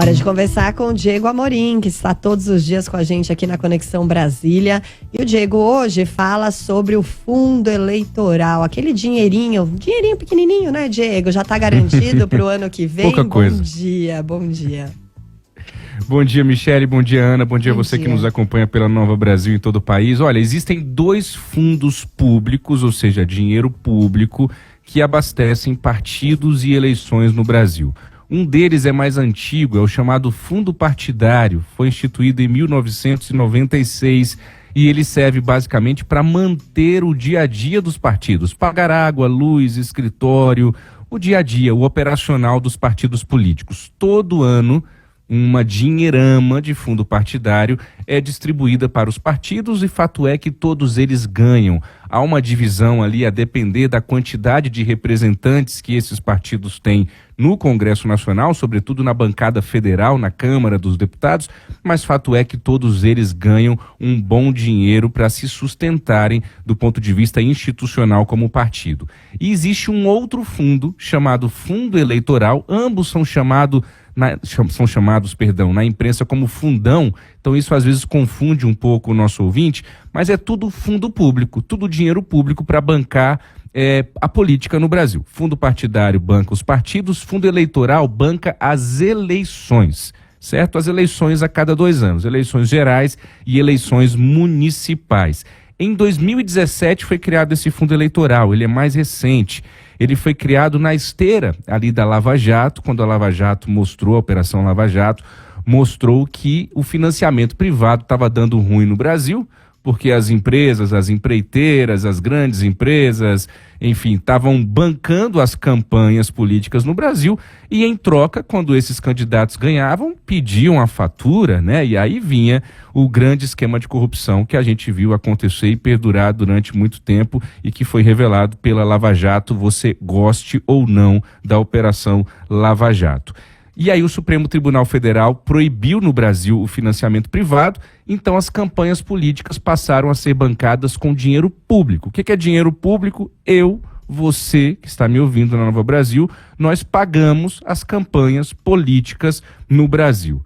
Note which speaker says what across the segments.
Speaker 1: Hora de conversar com o Diego Amorim, que está todos os dias com a gente aqui na Conexão Brasília. E o Diego hoje fala sobre o fundo eleitoral, aquele dinheirinho pequenininho, né, Diego? Já está garantido para o ano que vem?
Speaker 2: Pouca coisa.
Speaker 1: Bom dia.
Speaker 2: Bom dia, Michele, bom dia, Ana, bom dia a você que nos acompanha pela Nova Brasil em todo o país. Olha, existem 2 fundos públicos, ou seja, dinheiro público, que abastecem partidos e eleições no Brasil. Um deles é mais antigo, é o chamado Fundo Partidário, foi instituído em 1996 e ele serve basicamente para manter o dia a dia dos partidos, pagar água, luz, escritório, o dia a dia, o operacional dos partidos políticos. Todo ano, uma dinheirama de fundo partidário é distribuída para os partidos e fato é que todos eles ganham. Há uma divisão ali a depender da quantidade de representantes que esses partidos têm no Congresso Nacional, sobretudo na bancada federal, na Câmara dos Deputados, mas fato é que todos eles ganham um bom dinheiro para se sustentarem do ponto de vista institucional como partido. E existe um outro fundo chamado Fundo Eleitoral, ambos são chamados na imprensa como fundão, então isso às vezes confunde um pouco o nosso ouvinte, mas é tudo fundo público, tudo dinheiro público para bancar a política no Brasil. Fundo partidário banca os partidos, fundo eleitoral banca as eleições, certo? As eleições a cada 2 anos, eleições gerais e eleições municipais. Em 2017 foi criado esse fundo eleitoral, ele é mais recente. Ele foi criado na esteira ali da Lava Jato, quando a Lava Jato mostrou, a Operação Lava Jato, mostrou que o financiamento privado estava dando ruim no Brasil, porque as empresas, as empreiteiras, as grandes empresas, enfim, estavam bancando as campanhas políticas no Brasil e em troca, quando esses candidatos ganhavam, pediam a fatura, né? E aí vinha o grande esquema de corrupção que a gente viu acontecer e perdurar durante muito tempo e que foi revelado pela Lava Jato, você goste ou não da Operação Lava Jato. E aí o Supremo Tribunal Federal proibiu no Brasil o financiamento privado, então as campanhas políticas passaram a ser bancadas com dinheiro público. O que é dinheiro público? Você que está me ouvindo na Nova Brasil, nós pagamos as campanhas políticas no Brasil.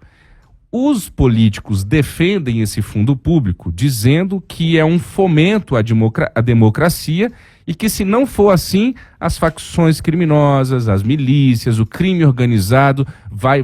Speaker 2: Os políticos defendem esse fundo público dizendo que é um fomento à democracia e que se não for assim, as facções criminosas, as milícias, o crime organizado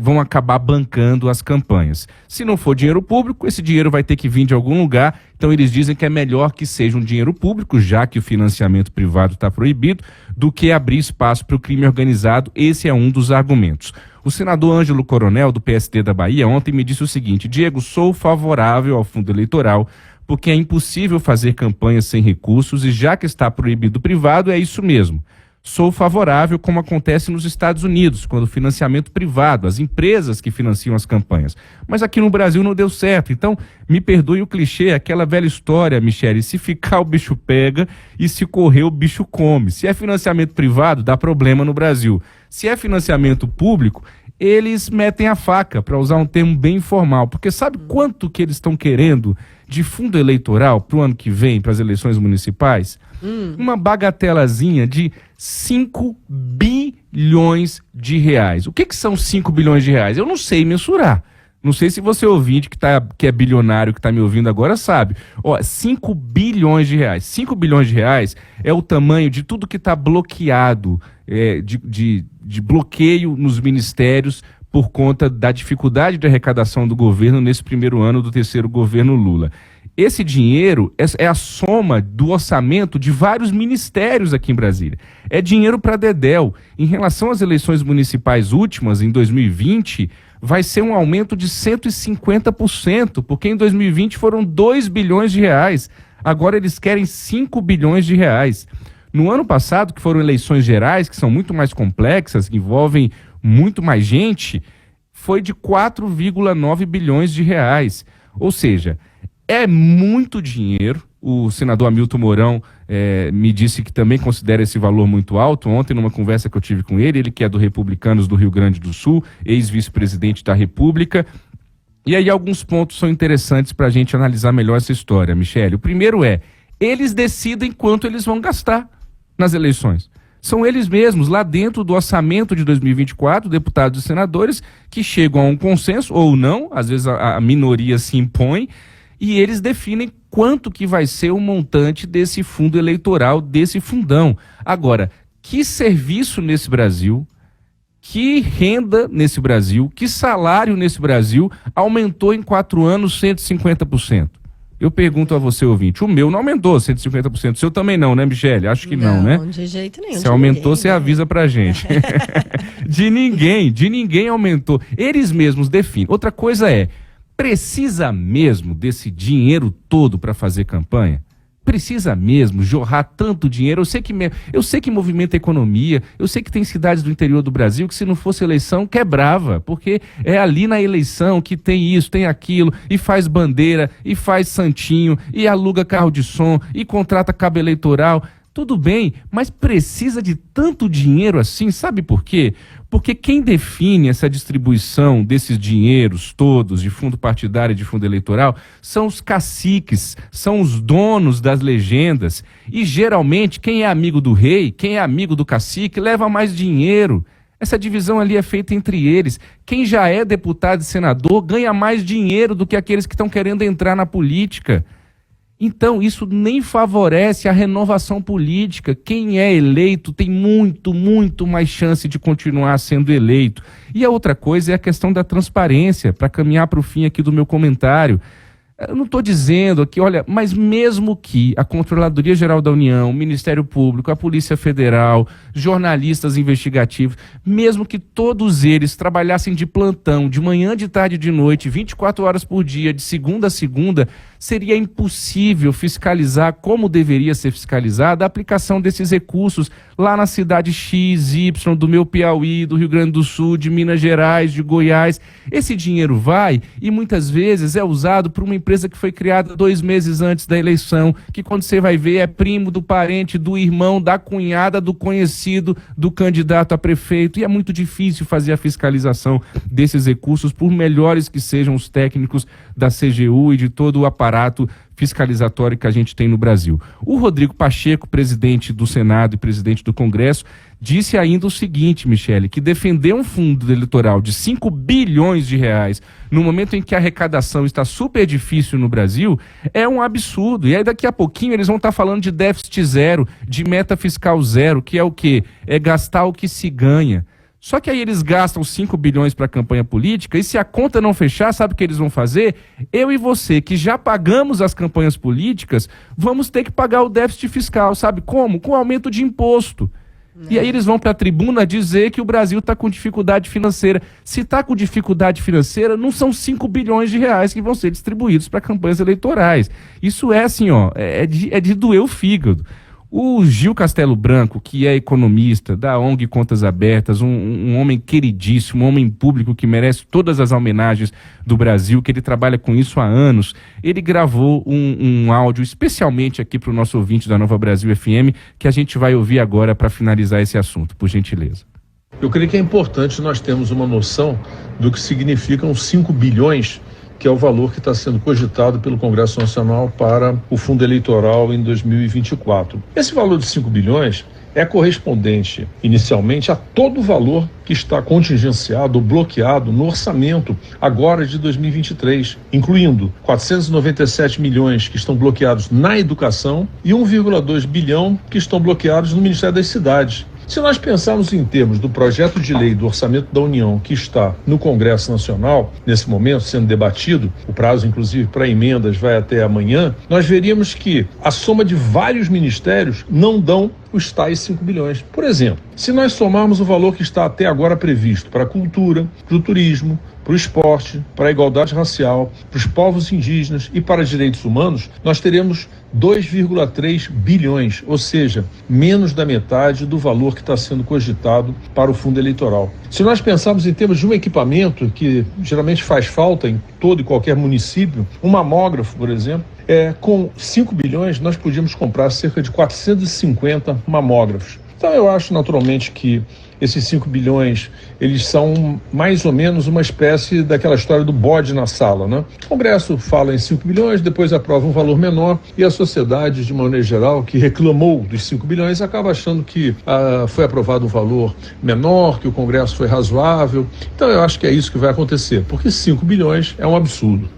Speaker 2: vão acabar bancando as campanhas. Se não for dinheiro público, esse dinheiro vai ter que vir de algum lugar, então eles dizem que é melhor que seja um dinheiro público, já que o financiamento privado está proibido, do que abrir espaço para o crime organizado. Esse é um dos argumentos. O senador Ângelo Coronel, do PSD da Bahia, ontem me disse o seguinte: Diego, sou favorável ao fundo eleitoral, porque é impossível fazer campanhas sem recursos e já que está proibido o privado, é isso mesmo. Sou favorável como acontece nos Estados Unidos, quando o financiamento privado, as empresas que financiam as campanhas. Mas aqui no Brasil não deu certo, então me perdoe o clichê, aquela velha história, Michele, se ficar o bicho pega e se correr o bicho come. Se é financiamento privado, dá problema no Brasil. Se é financiamento público, eles metem a faca, para usar um termo bem informal, porque sabe quanto que eles estão querendo de fundo eleitoral para o ano que vem, para as eleições municipais? Uma bagatelazinha de 5 bilhões de reais. O que são 5 bilhões de reais? Eu não sei mensurar. Não sei se você ouvinte que é bilionário, que está me ouvindo agora, sabe. 5 bilhões de reais. 5 bilhões de reais é o tamanho de tudo que está bloqueado, de bloqueio nos ministérios por conta da dificuldade de arrecadação do governo nesse primeiro ano do terceiro governo Lula. Esse dinheiro é a soma do orçamento de vários ministérios aqui em Brasília. É dinheiro para dedéu. Em relação às eleições municipais últimas, em 2020, vai ser um aumento de 150%, porque em 2020 foram 2 bilhões de reais. Agora eles querem 5 bilhões de reais. No ano passado, que foram eleições gerais, que são muito mais complexas, que envolvem muito mais gente, foi de 4,9 bilhões de reais. Ou seja, é muito dinheiro. O senador Hamilton Mourão me disse que também considera esse valor muito alto. Ontem, numa conversa que eu tive com ele que é do Republicanos do Rio Grande do Sul, ex-vice-presidente da República. E aí alguns pontos são interessantes para a gente analisar melhor essa história, Michele. O primeiro eles decidem quanto eles vão gastar nas eleições. São eles mesmos, lá dentro do orçamento de 2024, deputados e senadores, que chegam a um consenso, ou não, às vezes a minoria se impõe, e eles definem quanto que vai ser o montante desse fundo eleitoral, desse fundão. Agora, que serviço nesse Brasil, que renda nesse Brasil, que salário nesse Brasil aumentou em 4 anos 150%? Eu pergunto a você, ouvinte, o meu não aumentou 150%, o seu também não, né, Michele? Acho que não, né?
Speaker 1: Não, de jeito nenhum.
Speaker 2: Se aumentou, você avisa pra gente. De ninguém aumentou. Eles mesmos definem. Outra coisa é, precisa mesmo desse dinheiro todo para fazer campanha? Precisa mesmo jorrar tanto dinheiro? Eu sei que movimenta a economia, eu sei que tem cidades do interior do Brasil que se não fosse eleição quebrava, porque é ali na eleição que tem isso, tem aquilo, e faz bandeira, e faz santinho, e aluga carro de som, e contrata cabo eleitoral. Tudo bem, mas precisa de tanto dinheiro assim, sabe por quê? Porque quem define essa distribuição desses dinheiros todos, de fundo partidário e de fundo eleitoral, são os caciques, são os donos das legendas. E geralmente quem é amigo do rei, quem é amigo do cacique, leva mais dinheiro. Essa divisão ali é feita entre eles. Quem já é deputado e senador ganha mais dinheiro do que aqueles que estão querendo entrar na política. Então, isso nem favorece a renovação política. Quem é eleito tem muito mais chance de continuar sendo eleito. E a outra coisa é a questão da transparência, para caminhar para o fim aqui do meu comentário. Eu não estou dizendo aqui, olha, mas mesmo que a Controladoria Geral da União, o Ministério Público, a Polícia Federal, jornalistas investigativos, mesmo que todos eles trabalhassem de plantão, de manhã, de tarde e de noite, 24 horas por dia, de segunda a segunda, seria impossível fiscalizar como deveria ser fiscalizada a aplicação desses recursos lá na cidade X, Y, do meu Piauí, do Rio Grande do Sul, de Minas Gerais, de Goiás. Esse dinheiro vai e muitas vezes é usado por uma empresa que foi criada 2 meses antes da eleição, que quando você vai ver é primo do parente, do irmão, da cunhada, do conhecido, do candidato a prefeito. E é muito difícil fazer a fiscalização desses recursos, por melhores que sejam os técnicos da CGU e de todo o aparato fiscalizatório que a gente tem no Brasil. O Rodrigo Pacheco, presidente do Senado e presidente do Congresso, disse ainda o seguinte, Michele, que defender um fundo eleitoral de 5 bilhões de reais no momento em que a arrecadação está super difícil no Brasil é um absurdo. E aí daqui a pouquinho eles vão estar falando de déficit zero, de meta fiscal zero, que é o quê? É gastar o que se ganha. Só que aí eles gastam 5 bilhões para a campanha política e se a conta não fechar, sabe o que eles vão fazer? Eu e você, que já pagamos as campanhas políticas, vamos ter que pagar o déficit fiscal, sabe como? Com aumento de imposto. E aí eles vão para a tribuna dizer que o Brasil está com dificuldade financeira. Se está com dificuldade financeira, não são 5 bilhões de reais que vão ser distribuídos para campanhas eleitorais. Isso é assim, ó, é de doer o fígado. O Gil Castelo Branco, que é economista da ONG Contas Abertas, um homem queridíssimo, um homem público que merece todas as homenagens do Brasil, que ele trabalha com isso há anos, ele gravou um áudio especialmente aqui para o nosso ouvinte da Nova Brasil FM, que a gente vai ouvir agora para finalizar esse assunto, por gentileza.
Speaker 3: Eu creio que é importante nós termos uma noção do que significam 5 bilhões, que é o valor que está sendo cogitado pelo Congresso Nacional para o fundo eleitoral em 2024. Esse valor de 5 bilhões é correspondente, inicialmente, a todo o valor que está contingenciado ou bloqueado no orçamento agora de 2023, incluindo 497 milhões que estão bloqueados na educação e 1,2 bilhão que estão bloqueados no Ministério das Cidades. Se nós pensarmos em termos do projeto de lei do Orçamento da União que está no Congresso Nacional, nesse momento sendo debatido, o prazo inclusive para emendas vai até amanhã, nós veríamos que a soma de vários ministérios não dão os tais 5 bilhões. Por exemplo, se nós somarmos o valor que está até agora previsto para a cultura, para o turismo, para o esporte, para a igualdade racial, para os povos indígenas e para direitos humanos, nós teremos 2,3 bilhões, ou seja, menos da metade do valor que está sendo cogitado para o fundo eleitoral. Se nós pensarmos em termos de um equipamento que geralmente faz falta em todo e qualquer município, um mamógrafo, por exemplo, com 5 bilhões nós podíamos comprar cerca de 450 mamógrafos. Então eu acho naturalmente que esses 5 bilhões, eles são mais ou menos uma espécie daquela história do bode na sala, né? O Congresso fala em 5 bilhões, depois aprova um valor menor e a sociedade, de maneira geral, que reclamou dos 5 bilhões, acaba achando que foi aprovado um valor menor, que o Congresso foi razoável. Então eu acho que é isso que vai acontecer, porque 5 bilhões é um absurdo.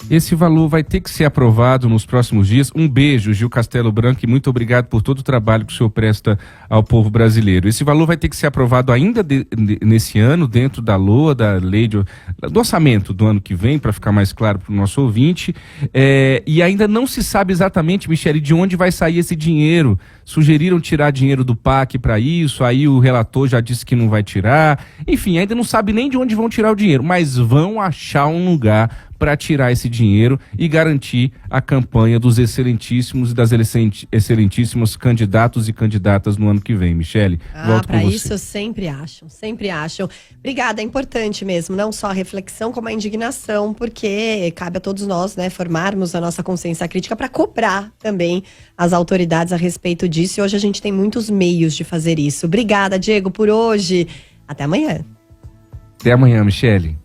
Speaker 2: Esse valor vai ter que ser aprovado nos próximos dias. Um beijo, Gil Castelo Branco, e muito obrigado por todo o trabalho que o senhor presta ao povo brasileiro. Esse valor vai ter que ser aprovado ainda nesse ano, dentro da LOA, da lei do orçamento do ano que vem, para ficar mais claro para o nosso ouvinte. E ainda não se sabe exatamente, Michele, de onde vai sair esse dinheiro. Sugeriram tirar dinheiro do PAC para isso, aí o relator já disse que não vai tirar. Enfim, ainda não sabe nem de onde vão tirar o dinheiro, mas vão achar um lugar para tirar esse dinheiro e garantir a campanha dos excelentíssimos e das excelentíssimas candidatos e candidatas no ano que vem. Michele, volto com você.
Speaker 1: Para isso sempre acham. Obrigada, é importante mesmo, não só a reflexão como a indignação, porque cabe a todos nós, né, formarmos a nossa consciência crítica para cobrar também as autoridades a respeito disso, e hoje a gente tem muitos meios de fazer isso. Obrigada, Diego, por hoje. Até amanhã.
Speaker 2: Até amanhã, Michele.